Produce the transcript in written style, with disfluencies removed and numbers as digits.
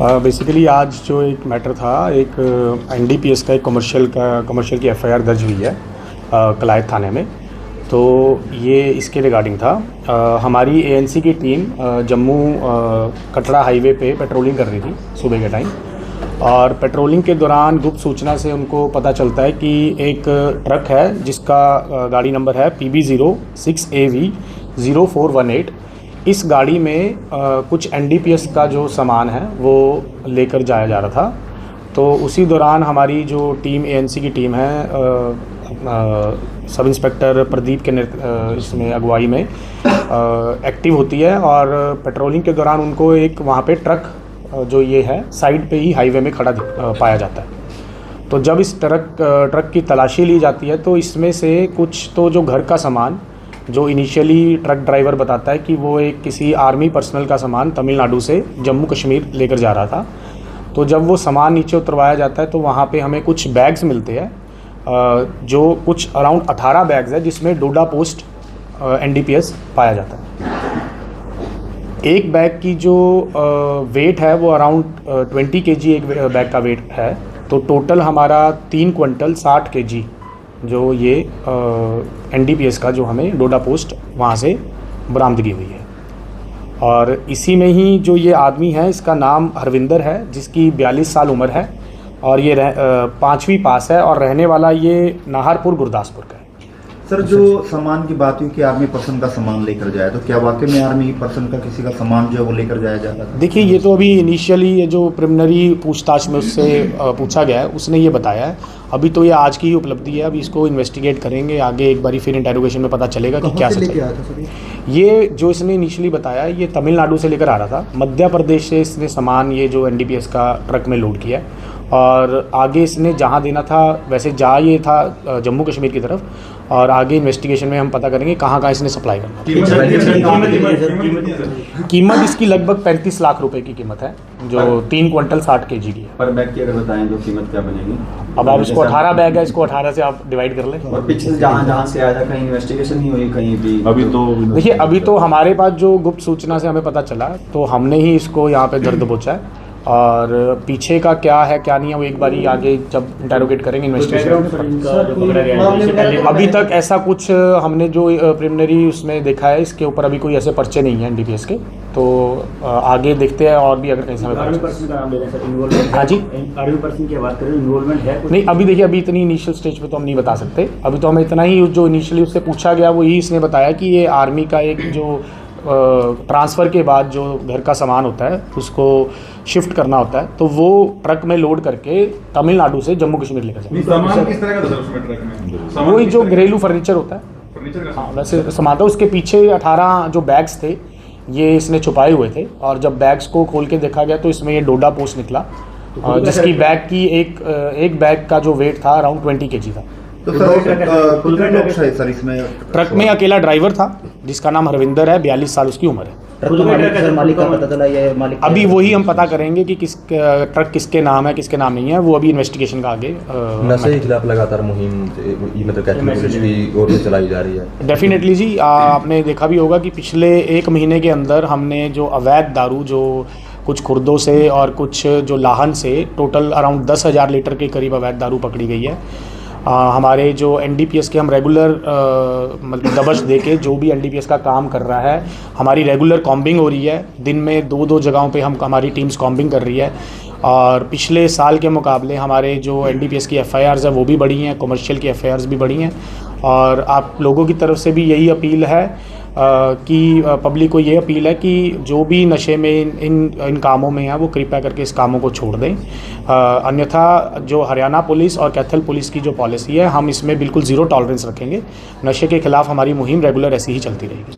Basically आज जो एक मैटर था, एक एनडीपीएस का एक कमर्शियल की एफआईआर दर्ज हुई है कलायत थाने में। तो ये इसके रिगार्डिंग था। हमारी एएनसी की टीम जम्मू कटरा हाईवे पे पेट्रोलिंग कर रही थी सुबह के टाइम, और पेट्रोलिंग के दौरान गुप्त सूचना से उनको पता चलता है कि एक ट्रक है जिसका गाड़ी नंबर है PB06AV0418। इस गाड़ी में कुछ एनडीपीएस का जो सामान है वो लेकर जाया जा रहा था। तो उसी दौरान हमारी जो टीम एएनसी की टीम है सब इंस्पेक्टर प्रदीप के इसमें अगुवाई में एक्टिव होती है, और पेट्रोलिंग के दौरान उनको एक वहाँ पे ट्रक जो ये है साइड पे ही हाईवे में खड़ा पाया जाता है। तो जब इस ट्रक की तलाशी ली जाती है तो इसमें से कुछ तो जो घर का सामान, जो इनिशियली ट्रक ड्राइवर बताता है कि वो एक किसी आर्मी पर्सनल का सामान तमिलनाडु से जम्मू कश्मीर लेकर जा रहा था। तो जब वो सामान नीचे उतरवाया जाता है तो वहाँ पे हमें कुछ बैग्स मिलते हैं, जो कुछ अराउंड 18 बैग्स है जिसमें डोडा पोस्ट एनडीपीएस पाया जाता है। एक बैग की जो वेट है वो अराउंड 20 kg एक बैग का वेट है। तो टोटल हमारा 3 क्विंटल 60 kg जो ये एनडीपीएस का जो हमें डोडा पोस्ट वहाँ से बरामदगी हुई है। और इसी में ही जो ये आदमी है, इसका नाम हरविंदर है, जिसकी 42 साल उम्र है, और ये 5वीं पास है, और रहने वाला ये नाहरपुर गुरदासपुर का है। सर, जो सामान की बात हुई कि आर्मी पर्सन का सामान लेकर जाए, तो क्या वाकई में आर्मी पर्सन का किसी का सामान जो है वो लेकर जाया जाता था? देखिए, ये तो अभी इनिशियली ये जो प्रिलिमिनरी पूछताछ में उससे पूछा गया है उसने ये बताया है। अभी तो ये आज की ही उपलब्धि है, अभी इसको इन्वेस्टिगेट करेंगे आगे, एक बारी फिर इंटेरोगेशन में पता चलेगा कि क्या सच है। ये जो इसने इनिशियली बताया ये तमिलनाडु से लेकर आ रहा था, मध्य प्रदेश से इसने सामान ये जो एनडीपीएस का ट्रक में लोड किया, और आगे इसने जहाँ देना था वैसे जा ये था जम्मू कश्मीर की तरफ, और आगे इन्वेस्टिगेशन में हम पता करेंगे कहाँ इसने सप्लाई करना। कीमत इसकी लगभग 35 लाख रुपए की कीमत है, जो 3 क्विंटल 60 kg की है। पर बैग की अगर बताएं तो कीमत क्या बनेगी? अब आप इसको 18 बैग है, इसको 18 से आप डिवाइड कर लें। और पिछले जहाँ से आया था कहीं इन्वेस्टिगेशन नहीं हुई कहीं भी? अभी तो देखिए, अभी तो हमारे पास जो गुप्त सूचना से हमें पता चला तो हमने ही इसको यहाँ पे दर्द दबोचा है, और पीछे का क्या है क्या नहीं है वो एक बारी आगे जब इंटेरोगेट करेंगे इन्वेस्टिगेशन। अभी तक ऐसा कुछ हमने जो प्रिलिमिनरी उसमें देखा है, इसके ऊपर अभी कोई ऐसे पर्चे नहीं है एनडीपीएस के। तो आगे देखते हैं, और भी अगर कहीं से हमें हाँ जी, आर्मी पर्सन की बात करें, इन्वॉल्वमेंट है नहीं अभी देखिए, अभी इतनी इनिशियल स्टेज पे तो हम नहीं बता सकते। अभी तो हमें इतना ही जो इनिशियली उससे पूछा गया वो ही इसने बताया कि ये आर्मी का एक जो ट्रांसफ़र के बाद जो घर का सामान होता है उसको शिफ्ट करना होता है, तो वो ट्रक में लोड करके तमिलनाडु से जम्मू कश्मीर लेकर जाए। सामान किस तरह का था उसमें ट्रक में? वही जो घरेलू फर्नीचर होता है, फर्नीचर का हाँ वैसे सामान था। उसके पीछे 18 जो बैग्स थे ये इसने छुपाए हुए थे, और जब बैग्स को खोल के देखा गया तो इसमें ये डोडा पोस्ट निकला, जिसकी बैग की एक बैग का जो वेट था अराउंड 20 kg था। तो सर इसमें ट्रक में अकेला ड्राइवर था जिसका नाम हरविंदर है, 42 साल उसकी उम्र है। मालिक का पता चला ये मालिक? अभी वही हम पता करेंगे कि ट्रक किसके नाम है किसके नाम नहीं है, वो अभी इन्वेस्टिगेशन का आगे। नशे के खिलाफ लगातार मुहिम मतलब पुलिस की ओर से चलाई जा रही है। डेफिनेटली जी, आपने देखा भी होगा कि पिछले 1 महीने के अंदर हमने जो अवैध दारू, जो कुछ खुर्दों से और कुछ जो लाहन से, टोटल अराउंड 10,000 लीटर के करीब अवैध दारू पकड़ी गई है। हमारे जो एनडीपीएस के हम रेगुलर मतलब दबश दे के जो भी एनडीपीएस का काम कर रहा है, हमारी रेगुलर कॉम्बिंग हो रही है। दिन में 2-2 जगहों पे हमारी टीम्स कॉम्बिंग कर रही है, और पिछले साल के मुकाबले हमारे जो एनडीपीएस की एफआईआर्स है वो भी बढ़ी हैं, कमर्शियल की एफआईआर्स भी बढ़ी हैं। और आप लोगों की तरफ से भी यही अपील है कि पब्लिक को ये अपील है कि जो भी नशे में इन कामों में है वो कृपया करके इस कामों को छोड़ दें। अन्यथा जो हरियाणा पुलिस और कैथल पुलिस की जो पॉलिसी है, हम इसमें बिल्कुल ज़ीरो टॉलरेंस रखेंगे। नशे के खिलाफ हमारी मुहिम रेगुलर ऐसी ही चलती रहेगी।